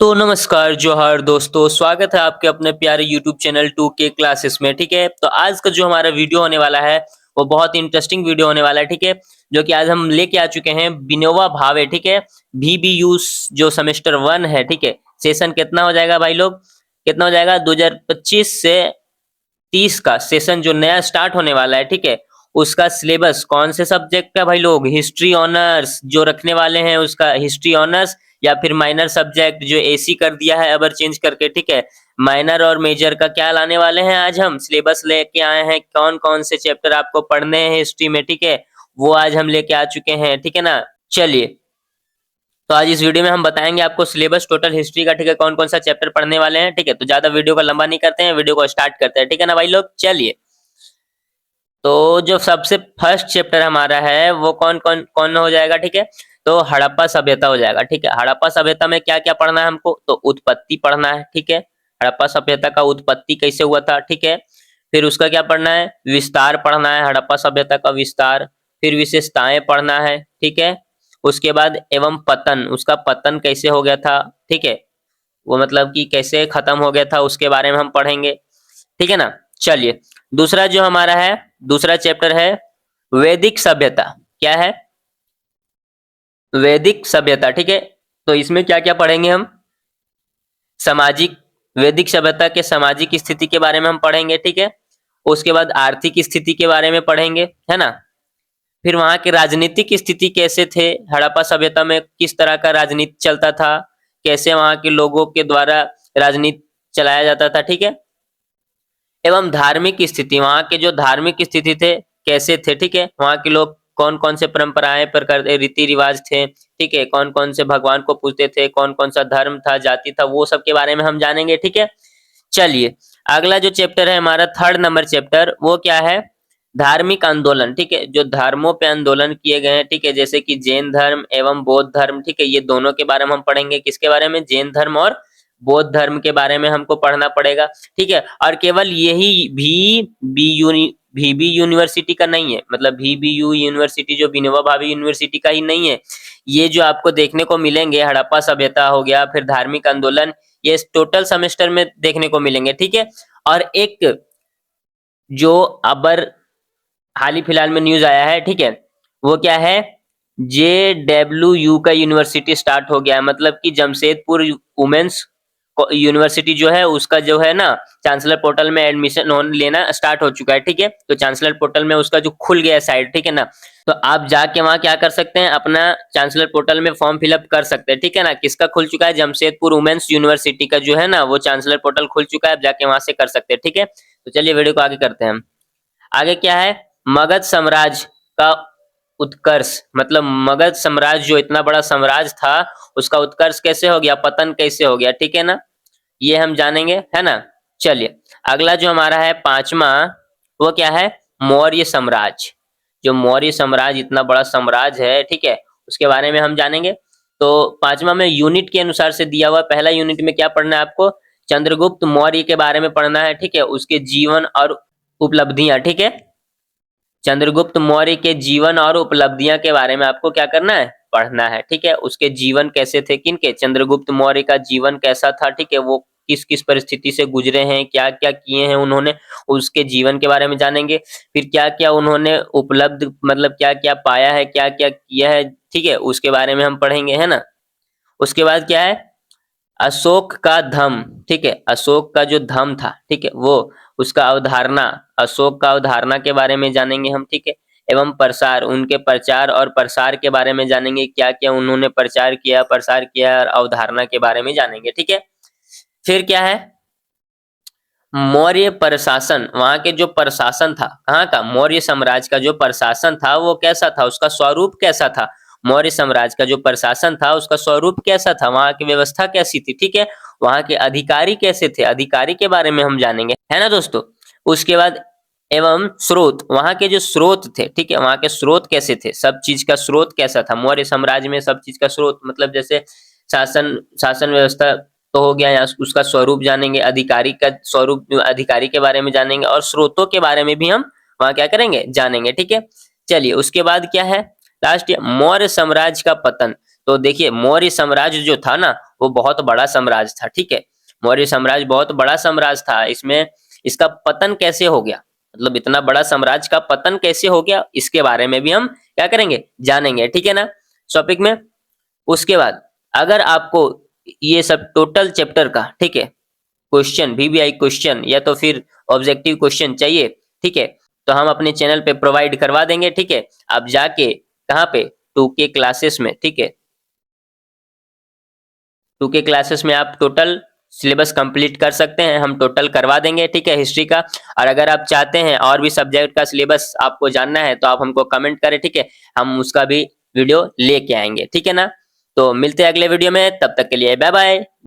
तो नमस्कार जोहार दोस्तों, स्वागत है आपके अपने प्यारे YouTube चैनल 2K क्लासेस में। ठीक है, तो आज का जो हमारा वीडियो होने वाला है वो बहुत इंटरेस्टिंग वीडियो होने वाला है। ठीक है, जो कि आज हम लेके आ चुके हैं विनोबा भावे। ठीक है, VBU जो सेमेस्टर 1 है। ठीक है, सेशन कितना हो जाएगा भाई लोग, कितना हो जाएगा 2025 से 30 का सेशन जो नया स्टार्ट होने वाला है। ठीक है, उसका सिलेबस कौन से सब्जेक्ट का भाई लोग, हिस्ट्री ऑनर्स जो रखने वाले हैं उसका हिस्ट्री ऑनर्स, या फिर माइनर सब्जेक्ट जो एसी कर दिया है अबर चेंज करके। ठीक है, माइनर और मेजर का क्या लाने वाले हैं आज हम, सिलेबस लेके आए हैं, कौन कौन से चैप्टर आपको पढ़ने हैं हिस्ट्री में। ठीक है, वो आज हम लेके आ चुके हैं। ठीक है ना, चलिए तो आज इस वीडियो में हम बताएंगे आपको सिलेबस टोटल हिस्ट्री का। ठीक है, कौन कौन सा चैप्टर पढ़ने वाले हैं। ठीक है, तो ज्यादा वीडियो को लंबा नहीं करते हैं, वीडियो को स्टार्ट करते हैं। ठीक है ना भाई लोग, चलिए तो जो सबसे फर्स्ट चैप्टर हमारा है वो कौन कौन कौन हो जाएगा। ठीक है, तो हड़प्पा सभ्यता हो जाएगा। ठीक है, हड़प्पा सभ्यता में क्या क्या पढ़ना है हमको, तो उत्पत्ति पढ़ना है। ठीक है, हड़प्पा सभ्यता का उत्पत्ति कैसे हुआ था। ठीक है, फिर उसका क्या पढ़ना है, विस्तार पढ़ना है, हड़प्पा सभ्यता का विस्तार, फिर विशेषताएं पढ़ना है। ठीक है, उसके बाद एवं पतन, उसका पतन कैसे हो गया था। ठीक है, वो मतलब कि कैसे खत्म हो गया था उसके बारे में हम पढ़ेंगे। ठीक है ना, चलिए दूसरा जो हमारा है, दूसरा चैप्टर है वैदिक सभ्यता। क्या है, वैदिक सभ्यता। ठीक है, तो इसमें क्या क्या पढ़ेंगे हम, सामाजिक, वैदिक सभ्यता के सामाजिक स्थिति के बारे में हम पढ़ेंगे। ठीक है, उसके बाद आर्थिक स्थिति के बारे में पढ़ेंगे, है ना। फिर वहां के राजनीतिक स्थिति कैसे थे, हड़प्पा सभ्यता में किस तरह का राजनीति चलता था, कैसे वहां के लोगों के द्वारा राजनीति चलाया जाता था। ठीक है, एवं धार्मिक स्थिति, वहां के जो धार्मिक स्थिति थे कैसे थे। ठीक है, वहां के लोग कौन कौन से परंपराएं प्रकार रीति रिवाज थे। ठीक है, कौन कौन से भगवान को पूजते थे, कौन कौन सा धर्म था, जाति था, वो सब के बारे में हम जानेंगे। ठीक है, चलिए अगला जो चैप्टर है हमारा थर्ड नंबर चैप्टर, वो क्या है, धार्मिक आंदोलन। ठीक है, जो धर्मों पे आंदोलन किए गए हैं। ठीक है, जैसे कि जैन धर्म एवं बौद्ध धर्म। ठीक है, ये दोनों के बारे में हम पढ़ेंगे, किसके बारे में, जैन धर्म और बौद्ध धर्म के बारे में हमको पढ़ना पड़ेगा। ठीक है, और केवल यही VB यूनिवर्सिटी का नहीं है, मतलब VBU यूनिवर्सिटी जो विनोबा भावे यूनिवर्सिटी का ही नहीं है, ये जो आपको देखने को मिलेंगे हड़प्पा सभ्यता हो गया, फिर धार्मिक आंदोलन, ये टोटल सेमेस्टर में देखने को मिलेंगे। ठीक है, और एक जो अबर हाल ही फिलहाल में न्यूज आया है। ठीक है, वो क्या है, JWU का यूनिवर्सिटी स्टार्ट हो गया है, मतलब कि जमशेदपुर वुमेन्स यूनिवर्सिटी जो है उसका जो है ना चांसलर पोर्टल में एडमिशन लेना स्टार्ट हो चुका है। ठीक है, तो चांसलर पोर्टल में उसका जो खुल गया है साइट। ठीक है ना, तो आप जाके वहां क्या कर सकते हैं, अपना चांसलर पोर्टल में फॉर्म फिलअप कर सकते हैं। ठीक है ना, किसका खुल चुका है, जमशेदपुर वुमेन्स यूनिवर्सिटी का जो है ना वो चांसलर पोर्टल खुल चुका है, आप जाके वहां से कर सकते हैं। ठीक है, तो चलिए वीडियो को आगे करते हैं हम। आगे क्या है, मगध साम्राज्य का उत्कर्ष, मतलब मगध साम्राज्य जो इतना बड़ा साम्राज्य था उसका उत्कर्ष कैसे हो गया, पतन कैसे हो गया। ठीक है ना, ये हम जानेंगे, है ना। चलिए अगला जो हमारा है पांचवा, वो क्या है, मौर्य साम्राज्य। जो मौर्य साम्राज्य इतना बड़ा साम्राज्य है, ठीक है, उसके बारे में हम जानेंगे। तो पांचवा में यूनिट के अनुसार से दिया हुआ, पहला यूनिट में क्या पढ़ना है आपको, चंद्रगुप्त मौर्य के बारे में पढ़ना है। ठीक है, उसके जीवन और उपलब्धियां। ठीक है, चंद्रगुप्त मौर्य के जीवन और उपलब्धियां के बारे में आपको क्या करना है, पढ़ना है। ठीक है, उसके जीवन कैसे थे, किनके, चंद्रगुप्त मौर्य का जीवन कैसा था। ठीक है, वो किस किस परिस्थिति से गुजरे हैं, क्या क्या किए हैं उन्होंने, उसके जीवन के बारे में जानेंगे। फिर क्या क्या उन्होंने उपलब्ध, मतलब क्या क्या पाया है, क्या क्या किया है। ठीक है, उसके बारे में हम पढ़ेंगे, है ना। उसके बाद क्या है, अशोक का धम। ठीक है, अशोक का जो धम था, ठीक है, वो उसका अवधारणा, अशोक का अवधारणा के बारे में जानेंगे हम। ठीक है, एवं प्रसार, उनके प्रचार और प्रसार के बारे में जानेंगे, क्या क्या उन्होंने प्रचार किया, प्रसार किया, और अवधारणा के बारे में जानेंगे। ठीक है, फिर क्या है, मौर्य प्रशासन, वहां के जो प्रशासन था, कहाँ का, मौर्य साम्राज्य का जो प्रशासन था वो कैसा था, उसका स्वरूप कैसा था। मौर्य साम्राज्य का जो प्रशासन था उसका स्वरूप कैसा था, वहां की व्यवस्था कैसी थी। ठीक है, वहां के अधिकारी कैसे थे, अधिकारी के बारे में हम जानेंगे, है ना दोस्तों। उसके बाद एवं स्रोत, वहां के जो स्रोत थे, ठीक है, वहां के स्रोत कैसे थे, सब चीज का स्रोत कैसा था मौर्य साम्राज्य में, सब चीज का स्रोत, मतलब जैसे शासन शासन व्यवस्था तो हो गया, यहाँ उसका स्वरूप जानेंगे, अधिकारी का स्वरूप, अधिकारी के बारे में जानेंगे, और स्रोतों के बारे में भी हम वहां क्या करेंगे, जानेंगे। ठीक है, चलिए उसके बाद क्या है, लास्ट मौर्य साम्राज्य का पतन। तो देखिए मौर्य साम्राज्य जो था ना वो बहुत बड़ा साम्राज्य था, ठीक है। मौर्य साम्राज्य बहुत बड़ा साम्राज्य था। इसमें इसका पतन कैसे हो गया, मतलब इतना बड़ा साम्राज्य का पतन कैसे हो गया, इसके बारे में भी हम क्या करेंगे, जानेंगे, ठीक है ना, टॉपिक में। उसके बाद अगर आपको ये सब टोटल चैप्टर का, ठीक है, क्वेश्चन वीवीआई क्वेश्चन या तो फिर ऑब्जेक्टिव क्वेश्चन चाहिए, ठीक है, तो हम अपने चैनल पे प्रोवाइड करवा देंगे, ठीक है। आप जाके कहाँ पे, 2K क्लासेस में, ठीक है, 2K क्लासेस में आप टोटल सिलेबस कंप्लीट कर सकते हैं, हम टोटल करवा देंगे, ठीक है, हिस्ट्री का। और अगर आप चाहते हैं और भी सब्जेक्ट का सिलेबस आपको जानना है तो आप हमको कमेंट करें, ठीक है, हम उसका भी वीडियो लेके आएंगे, ठीक है ना। तो मिलते हैं अगले वीडियो में, तब तक के लिए बाय बाय।